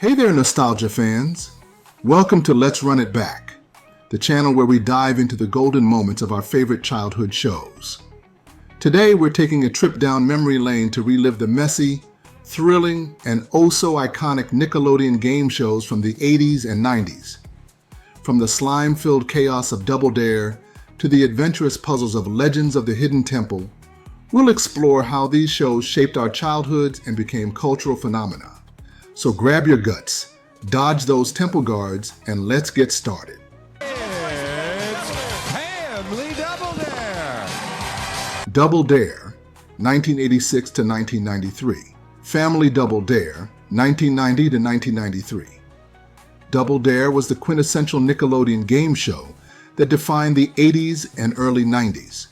Hey there, nostalgia fans. Welcome to Let's Run It Back, the channel where we dive into the golden moments of our favorite childhood shows. Today, we're taking a trip down memory lane to relive the messy, thrilling, and oh-so-iconic Nickelodeon game shows from the 80s and 90s. From the slime-filled chaos of Double Dare to the adventurous puzzles of Legends of the Hidden Temple, we'll explore how these shows shaped our childhoods and became cultural phenomena. So grab your guts, dodge those temple guards, and let's get started. It's Family Double Dare! Double Dare, 1986 to 1993. Family Double Dare, 1990 to 1993. Double Dare was the quintessential Nickelodeon game show that defined the 80s and early 90s.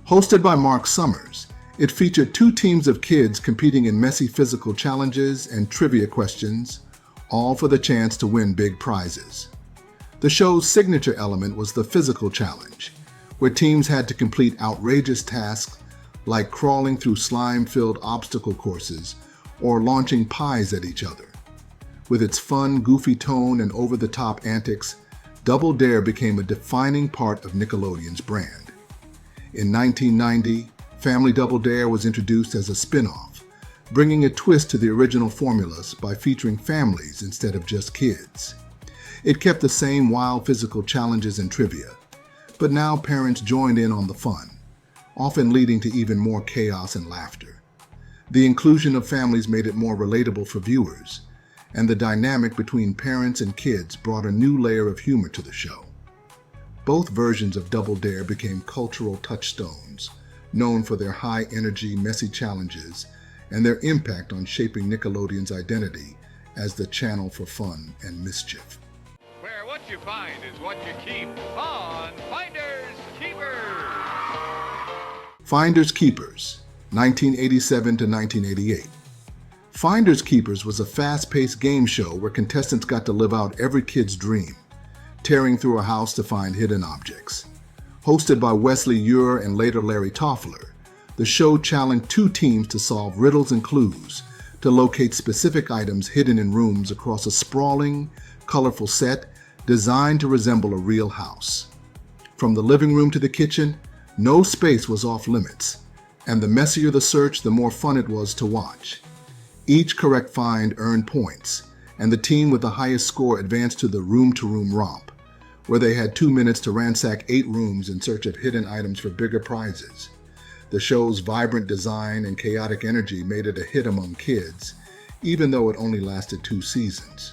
Hosted by Mark Summers, it featured two teams of kids competing in messy physical challenges and trivia questions, all for the chance to win big prizes. The show's signature element was the physical challenge, where teams had to complete outrageous tasks like crawling through slime-filled obstacle courses or launching pies at each other. With its fun, goofy tone and over-the-top antics, Double Dare became a defining part of Nickelodeon's brand. In 1990, Family Double Dare was introduced as a spin-off, bringing a twist to the original formulas by featuring families instead of just kids. It kept the same wild physical challenges and trivia, but now parents joined in on the fun, often leading to even more chaos and laughter. The inclusion of families made it more relatable for viewers, and the dynamic between parents and kids brought a new layer of humor to the show. Both versions of Double Dare became cultural touchstones, known for their high-energy, messy challenges and their impact on shaping Nickelodeon's identity as the channel for fun and mischief. Where what you find is what you keep on Finders Keepers. Finders Keepers, 1987 to 1988. Finders Keepers was a fast-paced game show where contestants got to live out every kid's dream, tearing through a house to find hidden objects. Hosted by Wesley Ure and later Larry Toffler, the show challenged two teams to solve riddles and clues to locate specific items hidden in rooms across a sprawling, colorful set designed to resemble a real house. From the living room to the kitchen, no space was off limits, and the messier the search, the more fun it was to watch. Each correct find earned points, and the team with the highest score advanced to the room-to-room romp, where they had 2 minutes to ransack 8 rooms in search of hidden items for bigger prizes. The show's vibrant design and chaotic energy made it a hit among kids, even though it only lasted 2 seasons.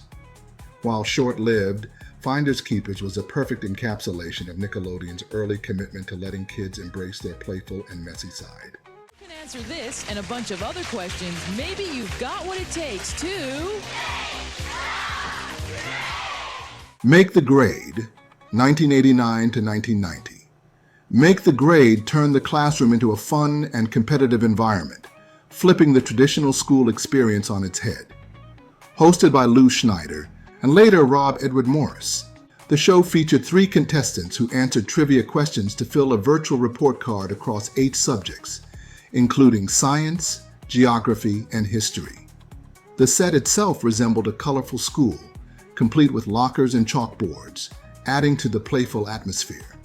While short-lived, Finders Keepers was a perfect encapsulation of Nickelodeon's early commitment to letting kids embrace their playful and messy side. You can answer this and a bunch of other questions. Maybe you've got what it takes to... Make the Grade, 1989 to 1990. Make the Grade turned the classroom into a fun and competitive environment, flipping the traditional school experience on its head. Hosted by Lou Schneider and later Rob Edward Morris, the show featured 3 contestants who answered trivia questions to fill a virtual report card across 8 subjects, including science, geography, and history. The set itself resembled a colorful school, complete with lockers and chalkboards, adding to the playful atmosphere.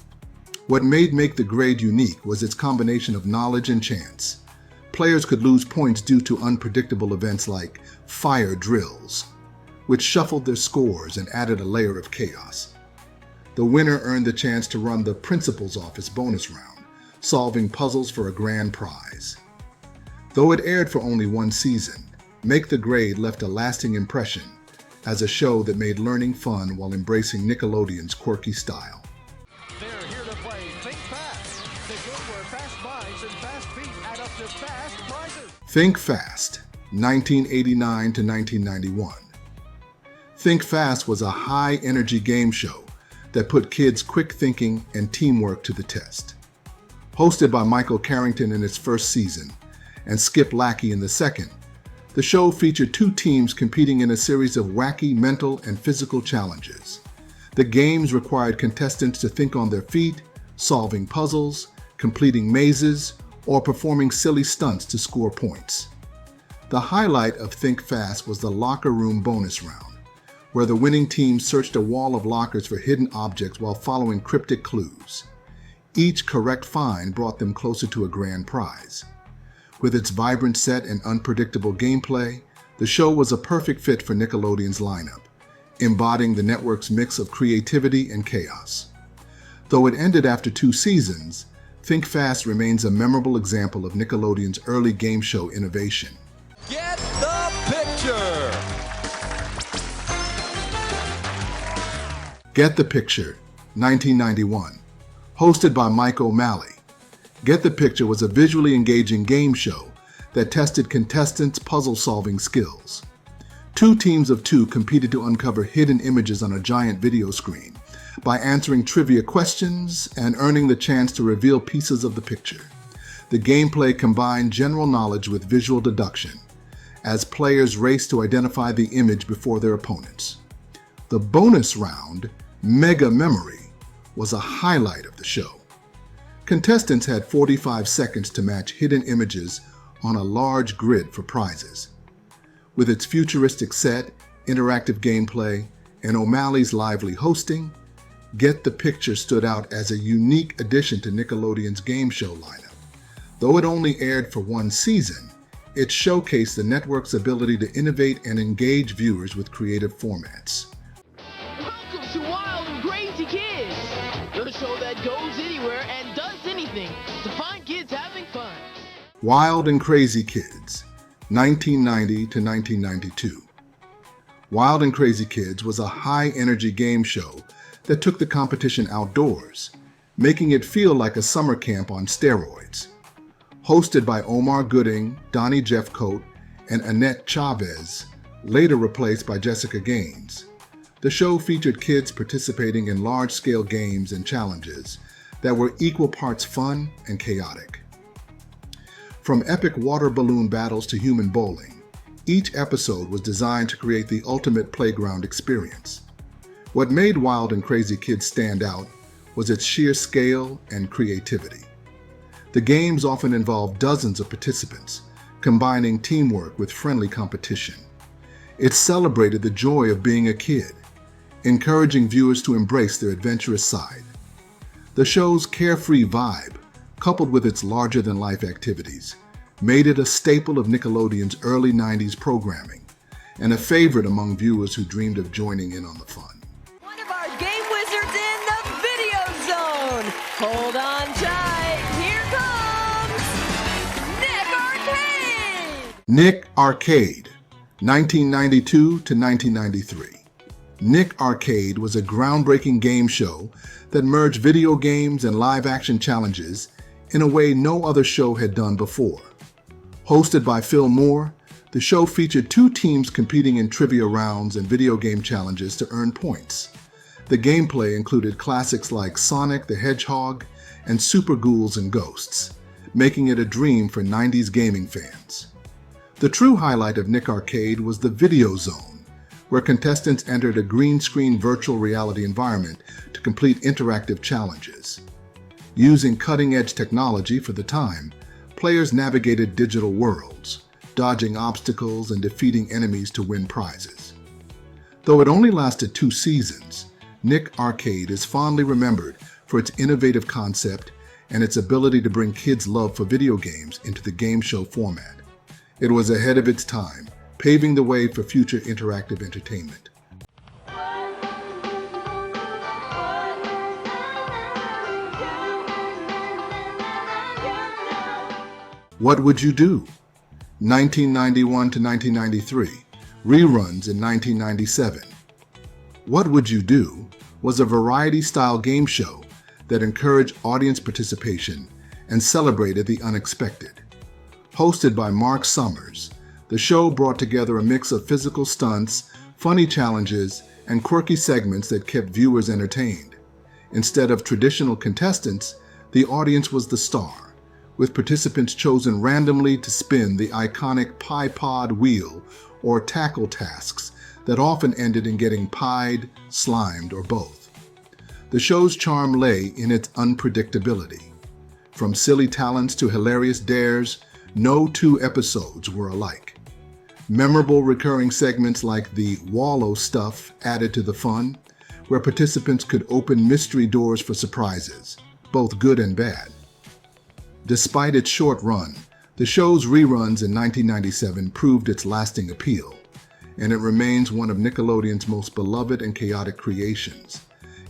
What made Make the Grade unique was its combination of knowledge and chance. Players could lose points due to unpredictable events like fire drills, which shuffled their scores and added a layer of chaos. The winner earned the chance to run the principal's office bonus round, solving puzzles for a grand prize. Though it aired for only 1 season, Make the Grade left a lasting impression as a show that made learning fun while embracing Nickelodeon's quirky style. They're here to play Think Fast. They go where fast minds and fast feet add up to fast prizes. Think Fast, 1989 to 1991. Think Fast was a high-energy game show that put kids' quick thinking and teamwork to the test. Hosted by Michael Carrington in its first season and Skip Lackey in the second, the show featured 2 teams competing in a series of wacky mental and physical challenges. The games required contestants to think on their feet, solving puzzles, completing mazes, or performing silly stunts to score points. The highlight of Think Fast was the locker room bonus round, where the winning team searched a wall of lockers for hidden objects while following cryptic clues. Each correct find brought them closer to a grand prize. With its vibrant set and unpredictable gameplay, the show was a perfect fit for Nickelodeon's lineup, embodying the network's mix of creativity and chaos. Though it ended after 2 seasons, Think Fast remains a memorable example of Nickelodeon's early game show innovation. Get the picture! Get the Picture, 1991. Hosted by Mike O'Malley, Get the Picture was a visually engaging game show that tested contestants' puzzle-solving skills. 2 teams of 2 competed to uncover hidden images on a giant video screen by answering trivia questions and earning the chance to reveal pieces of the picture. The gameplay combined general knowledge with visual deduction, as players raced to identify the image before their opponents. The bonus round, Mega Memory, was a highlight of the show. Contestants had 45 seconds to match hidden images on a large grid for prizes. With its futuristic set, interactive gameplay, and O'Malley's lively hosting, Get the Picture stood out as a unique addition to Nickelodeon's game show lineup. Though it only aired for 1 season, it showcased the network's ability to innovate and engage viewers with creative formats. Welcome to Wild and Crazy Kids, the show that goes anywhere and does anything to find kids having fun. Wild and Crazy Kids, 1990 to 1992. Wild and Crazy Kids was a high-energy game show that took the competition outdoors, making it feel like a summer camp on steroids. Hosted by Omar Gooding, Donnie Jeffcoat, and Annette Chavez, later replaced by Jessica Gaines, the show featured kids participating in large-scale games and challenges that were equal parts fun and chaotic. From epic water balloon battles to human bowling, each episode was designed to create the ultimate playground experience. What made Wild and Crazy Kids stand out was its sheer scale and creativity. The games often involved dozens of participants, combining teamwork with friendly competition. It celebrated the joy of being a kid, encouraging viewers to embrace their adventurous side. The show's carefree vibe, coupled with its larger-than-life activities, made it a staple of Nickelodeon's early 90s programming, and a favorite among viewers who dreamed of joining in on the fun. One of our game wizards in the video zone. Hold on tight. Here comes Nick Arcade. Nick Arcade, 1992 to 1993. Nick Arcade was a groundbreaking game show that merged video games and live-action challenges in a way no other show had done before. Hosted by Phil Moore, the show featured 2 teams competing in trivia rounds and video game challenges to earn points. The gameplay included classics like Sonic the Hedgehog and Super Ghouls and Ghosts, making it a dream for 90s gaming fans. The true highlight of Nick Arcade was the Video Zone, where contestants entered a green-screen virtual reality environment to complete interactive challenges. Using cutting-edge technology for the time, players navigated digital worlds, dodging obstacles and defeating enemies to win prizes. Though it only lasted 2 seasons, Nick Arcade is fondly remembered for its innovative concept and its ability to bring kids' love for video games into the game show format. It was ahead of its time, paving the way for future interactive entertainment. What Would You Do? 1991 to 1993, reruns in 1997. What Would You Do was a variety-style game show that encouraged audience participation and celebrated the unexpected. Hosted by Mark Summers, the show brought together a mix of physical stunts, funny challenges, and quirky segments that kept viewers entertained. Instead of traditional contestants, the audience was the star, with participants chosen randomly to spin the iconic pie pod wheel or tackle tasks that often ended in getting pied, slimed, or both. The show's charm lay in its unpredictability. From silly talents to hilarious dares, no 2 episodes were alike. Memorable recurring segments like the Wallow Stuff added to the fun, where participants could open mystery doors for surprises, both good and bad. Despite its short run, the show's reruns in 1997 proved its lasting appeal, and it remains one of Nickelodeon's most beloved and chaotic creations,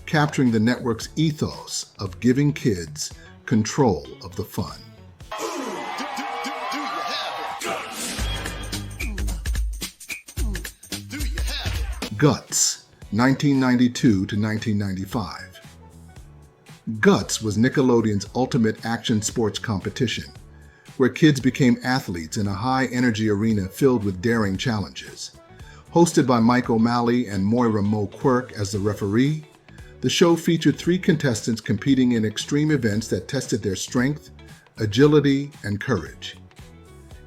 capturing the network's ethos of giving kids control of the fun. Guts, 1992 to 1995. Guts was Nickelodeon's ultimate action sports competition, where kids became athletes in a high-energy arena filled with daring challenges. Hosted by Mike O'Malley and Moira Mo Quirk as the referee, the show featured 3 contestants competing in extreme events that tested their strength, agility, and courage.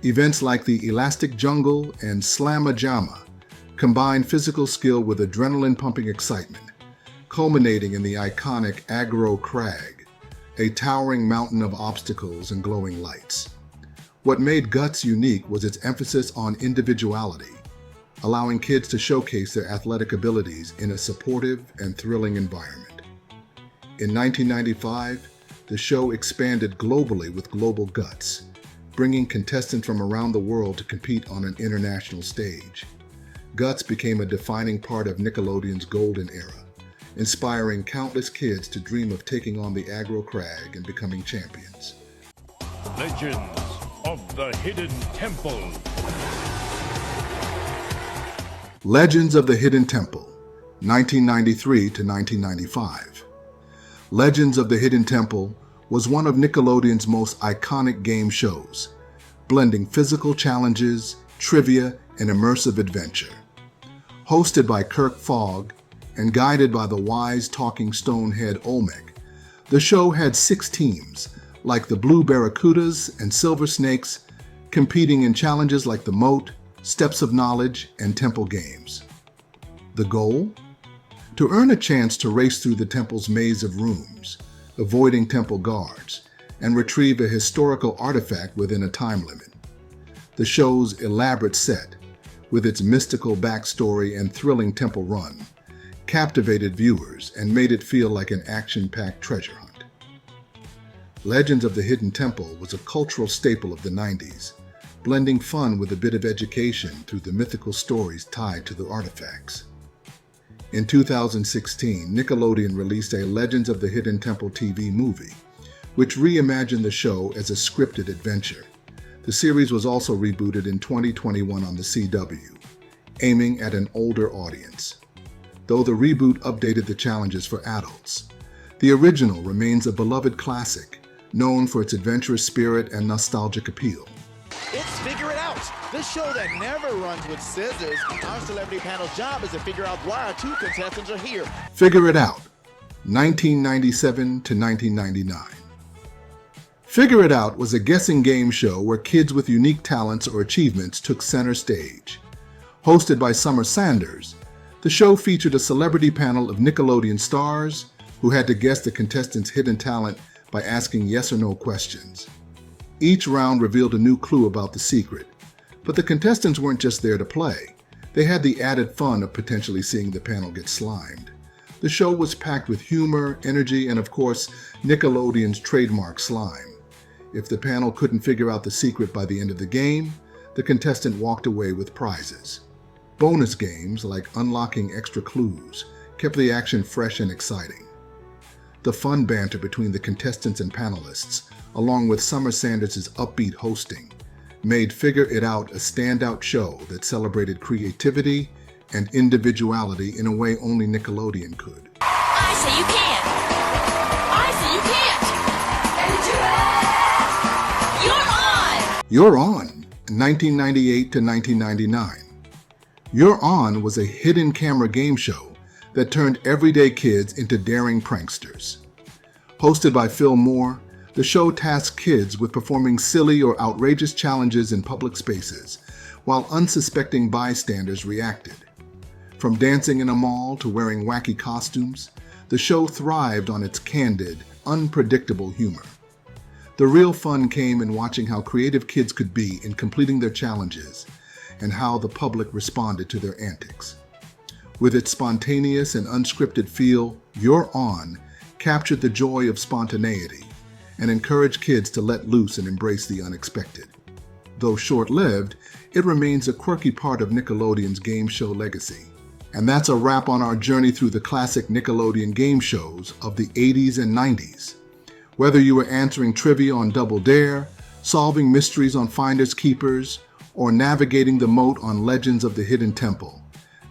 Events like the Elastic Jungle and Slamma-Jamma combined physical skill with adrenaline-pumping excitement, culminating in the iconic Aggro Crag, a towering mountain of obstacles and glowing lights. What made Guts unique was its emphasis on individuality, allowing kids to showcase their athletic abilities in a supportive and thrilling environment. In 1995, the show expanded globally with Global Guts, bringing contestants from around the world to compete on an international stage. Guts became a defining part of Nickelodeon's golden era, inspiring countless kids to dream of taking on the Aggro Crag and becoming champions. Legends of the Hidden Temple. Legends of the Hidden Temple, 1993 to 1995. Legends of the Hidden Temple was one of Nickelodeon's most iconic game shows, blending physical challenges, trivia, and immersive adventure. Hosted by Kirk Fogg and guided by the wise talking stone head Olmec, the show had 6 teams, like the Blue Barracudas and Silver Snakes, competing in challenges like the Moat, Steps of Knowledge, and Temple Games. The goal? To earn a chance to race through the temple's maze of rooms, avoiding temple guards, and retrieve a historical artifact within a time limit. The show's elaborate set, with its mystical backstory and thrilling temple run, captivated viewers and made it feel like an action-packed treasure hunt. Legends of the Hidden Temple was a cultural staple of the 90s, blending fun with a bit of education through the mythical stories tied to the artifacts. In 2016, Nickelodeon released a Legends of the Hidden Temple TV movie, which reimagined the show as a scripted adventure. The series was also rebooted in 2021 on the CW, aiming at an older audience. Though the reboot updated the challenges for adults, the original remains a beloved classic, known for its adventurous spirit and nostalgic appeal. It's Figure It Out, the show that never runs with scissors. Our celebrity panel's job is to figure out why our 2 contestants are here. Figure It Out, 1997 to 1999. Figure It Out was a guessing game show where kids with unique talents or achievements took center stage. Hosted by Summer Sanders, the show featured a celebrity panel of Nickelodeon stars who had to guess the contestants' hidden talent by asking yes or no questions. Each round revealed a new clue about the secret, but the contestants weren't just there to play. They had the added fun of potentially seeing the panel get slimed. The show was packed with humor, energy, and of course, Nickelodeon's trademark slime. If the panel couldn't figure out the secret by the end of the game, the contestant walked away with prizes. Bonus games, like unlocking extra clues, kept the action fresh and exciting. The fun banter between the contestants and panelists, along with Summer Sanders' upbeat hosting, made Figure It Out a standout show that celebrated creativity and individuality in a way only Nickelodeon could. I say you can't. I say you can't. You're On, 1998 to 1999. You're On was a hidden camera game show that turned everyday kids into daring pranksters. Hosted by Phil Moore, the show tasked kids with performing silly or outrageous challenges in public spaces, while unsuspecting bystanders reacted. From dancing in a mall to wearing wacky costumes, the show thrived on its candid, unpredictable humor. The real fun came in watching how creative kids could be in completing their challenges, and how the public responded to their antics. With its spontaneous and unscripted feel, You're On captured the joy of spontaneity and encouraged kids to let loose and embrace the unexpected. Though short-lived, it remains a quirky part of Nickelodeon's game show legacy. And that's a wrap on our journey through the classic Nickelodeon game shows of the 80s and 90s. Whether you were answering trivia on Double Dare, solving mysteries on Finders Keepers, or navigating the moat on Legends of the Hidden Temple,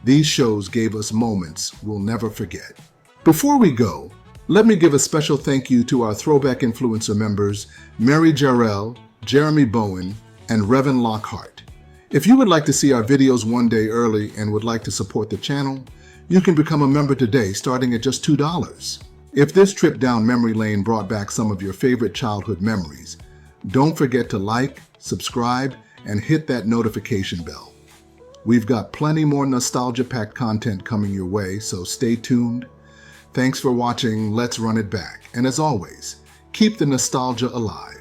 these shows gave us moments we'll never forget. Before we go, let me give a special thank you to our Throwback Influencer members, Mary Jarrell, Jeremy Bowen, and Revan Lockhart. If you would like to see our videos one day early and would like to support the channel, you can become a member today starting at just $2. If this trip down memory lane brought back some of your favorite childhood memories, don't forget to like, subscribe, and hit that notification bell. We've got plenty more nostalgia-packed content coming your way, so stay tuned. Thanks for watching Let's Run It Back, and as always, keep the nostalgia alive.